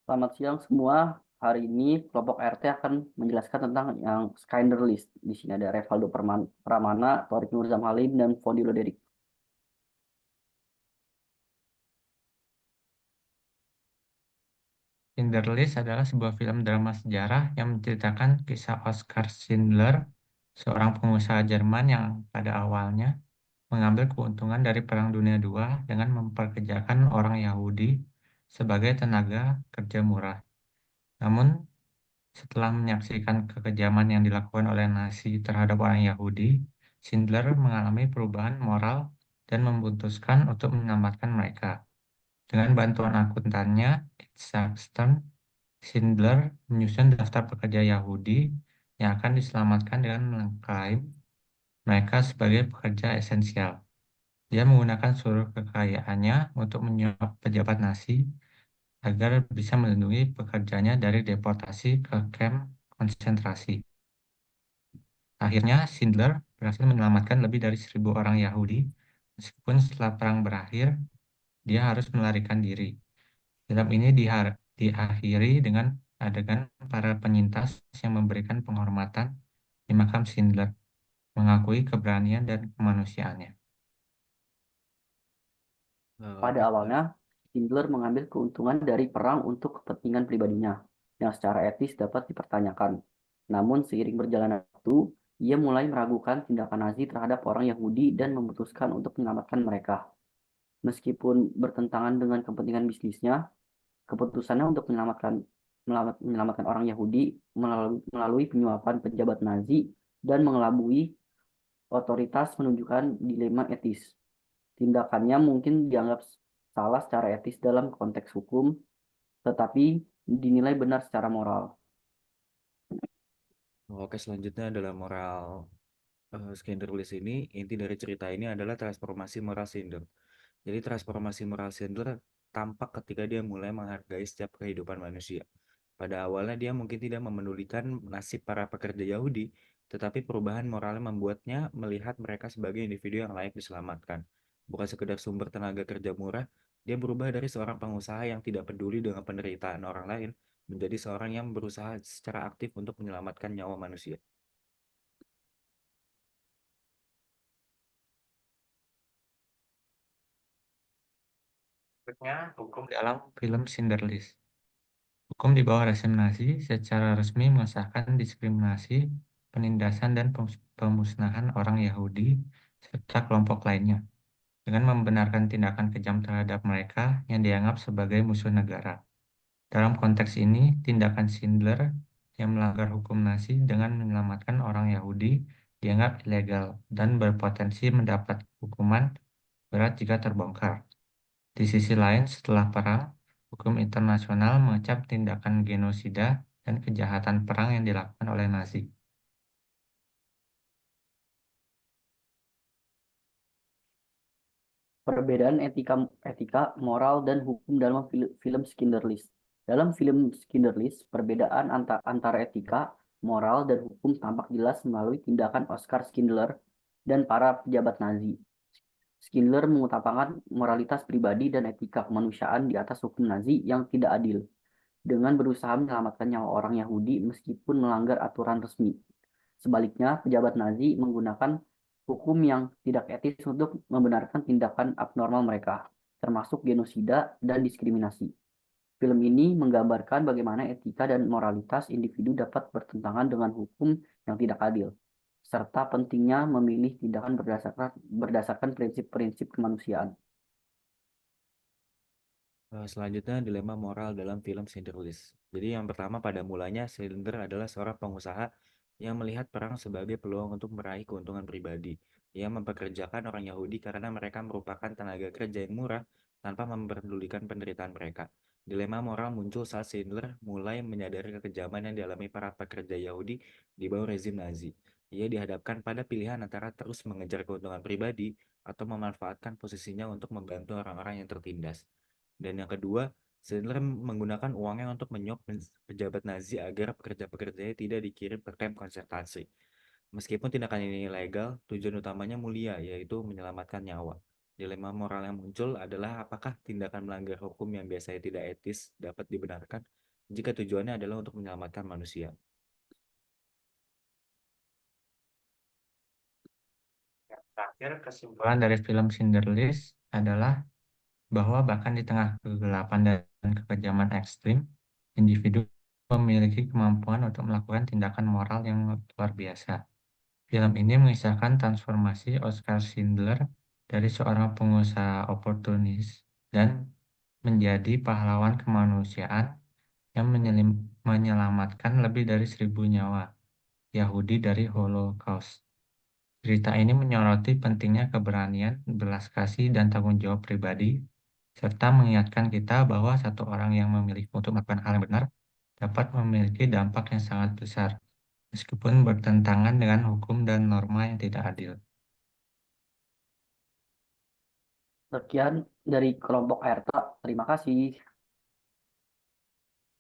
Selamat siang semua. Hari ini kelompok RT akan menjelaskan tentang yang Skynder List. Di sini ada Revaldo Pramana, Torik Nur Halim, dan Fodilo Derik. Schindler's List adalah sebuah film drama sejarah yang menceritakan kisah Oskar Schindler, seorang pengusaha Jerman yang pada awalnya mengambil keuntungan dari Perang Dunia II dengan memperkerjakan orang Yahudi sebagai tenaga kerja murah. Namun, setelah menyaksikan kekejaman yang dilakukan oleh Nazi terhadap orang Yahudi, Schindler mengalami perubahan moral dan memutuskan untuk menyelamatkan mereka. Dengan bantuan akuntannya, Isaac Stern, Schindler menyusun daftar pekerja Yahudi yang akan diselamatkan dengan mengklaim mereka sebagai pekerja esensial. Dia menggunakan seluruh kekayaannya untuk menyuap pejabat Nazi agar bisa melindungi pekerjanya dari deportasi ke kamp konsentrasi. Akhirnya, Schindler berhasil menyelamatkan lebih dari 1.000 orang Yahudi, meskipun setelah perang berakhir, dia harus melarikan diri. Film ini diakhiri dengan adegan para penyintas yang memberikan penghormatan di makam Schindler, mengakui keberanian dan kemanusiaannya. Pada Oke, awalnya, Schindler mengambil keuntungan dari perang untuk kepentingan pribadinya, yang secara etis dapat dipertanyakan. Namun, seiring berjalannya waktu, ia mulai meragukan tindakan Nazi terhadap orang Yahudi dan memutuskan untuk menyelamatkan mereka. Meskipun bertentangan dengan kepentingan bisnisnya, keputusannya untuk menyelamatkan orang Yahudi melalui penyuapan pejabat Nazi dan mengelabui otoritas menunjukkan dilema etis. Tindakannya mungkin dianggap salah secara etis dalam konteks hukum, tetapi dinilai benar secara moral. oke, selanjutnya adalah moral Schindler List ini. Inti dari cerita ini adalah transformasi moral Schindler. Jadi transformasi moral Schindler tampak ketika dia mulai menghargai setiap kehidupan manusia. Pada awalnya dia mungkin tidak memedulikan nasib para pekerja Yahudi, tetapi perubahan moralnya membuatnya melihat mereka sebagai individu yang layak diselamatkan. Bukan sekedar sumber tenaga kerja murah, dia berubah dari seorang pengusaha yang tidak peduli dengan penderitaan orang lain menjadi seorang yang berusaha secara aktif untuk menyelamatkan nyawa manusia. Berikutnya, hukum dalam film Schindler's List. Hukum di bawah rezim Nazi secara resmi mengesahkan diskriminasi, penindasan, dan pemusnahan orang Yahudi serta kelompok lainnya, dengan membenarkan tindakan kejam terhadap mereka yang dianggap sebagai musuh negara. Dalam konteks ini, tindakan Schindler yang melanggar hukum Nazi dengan menyelamatkan orang Yahudi dianggap ilegal dan berpotensi mendapat hukuman berat jika terbongkar. Di sisi lain, setelah perang, hukum internasional mengecap tindakan genosida dan kejahatan perang yang dilakukan oleh Nazi. Perbedaan etika, moral, dan hukum dalam film Schindler List. Dalam film Schindler List, perbedaan antara etika, moral, dan hukum tampak jelas melalui tindakan Oskar Schindler dan para pejabat Nazi. Schindler mengutamakan moralitas pribadi dan etika kemanusiaan di atas hukum Nazi yang tidak adil, dengan berusaha menyelamatkan nyawa orang Yahudi meskipun melanggar aturan resmi. Sebaliknya, pejabat Nazi menggunakan hukum yang tidak etis untuk membenarkan tindakan abnormal mereka, termasuk genosida dan diskriminasi. Film ini menggambarkan bagaimana etika dan moralitas individu dapat bertentangan dengan hukum yang tidak adil, serta pentingnya memilih tindakan berdasarkan prinsip-prinsip kemanusiaan. Selanjutnya dilema moral dalam film Schindler List. Jadi yang pertama, pada mulanya Schindler adalah seorang pengusaha yang melihat perang sebagai peluang untuk meraih keuntungan pribadi. Ia mempekerjakan orang Yahudi karena mereka merupakan tenaga kerja yang murah tanpa memperdulikan penderitaan mereka. Dilema moral muncul saat Schindler mulai menyadari kekejaman yang dialami para pekerja Yahudi di bawah rezim Nazi. Ia dihadapkan pada pilihan antara terus mengejar keuntungan pribadi atau memanfaatkan posisinya untuk membantu orang-orang yang tertindas. Dan yang kedua, Schindler menggunakan uangnya untuk menyuap pejabat Nazi agar pekerja-pekerjanya tidak dikirim ke kamp konsentrasi. Meskipun tindakan ini ilegal, tujuan utamanya mulia, yaitu menyelamatkan nyawa. Dilema moral yang muncul adalah apakah tindakan melanggar hukum yang biasanya tidak etis dapat dibenarkan jika tujuannya adalah untuk menyelamatkan manusia. Terakhir, kesimpulan dari film Schindler's adalah bahwa bahkan di tengah kegelapan dan kekejaman ekstrim, individu memiliki kemampuan untuk melakukan tindakan moral yang luar biasa. Film ini mengisahkan transformasi Oskar Schindler dari seorang pengusaha oportunis dan menjadi pahlawan kemanusiaan yang menyelamatkan lebih dari 1.000 nyawa Yahudi dari Holocaust. Cerita ini menyoroti pentingnya keberanian, belas kasih, dan tanggung jawab pribadi, serta mengingatkan kita bahwa satu orang yang memilih untuk melakukan hal yang benar dapat memiliki dampak yang sangat besar, meskipun bertentangan dengan hukum dan norma yang tidak adil. Sekian dari kelompok ARTA. Terima kasih.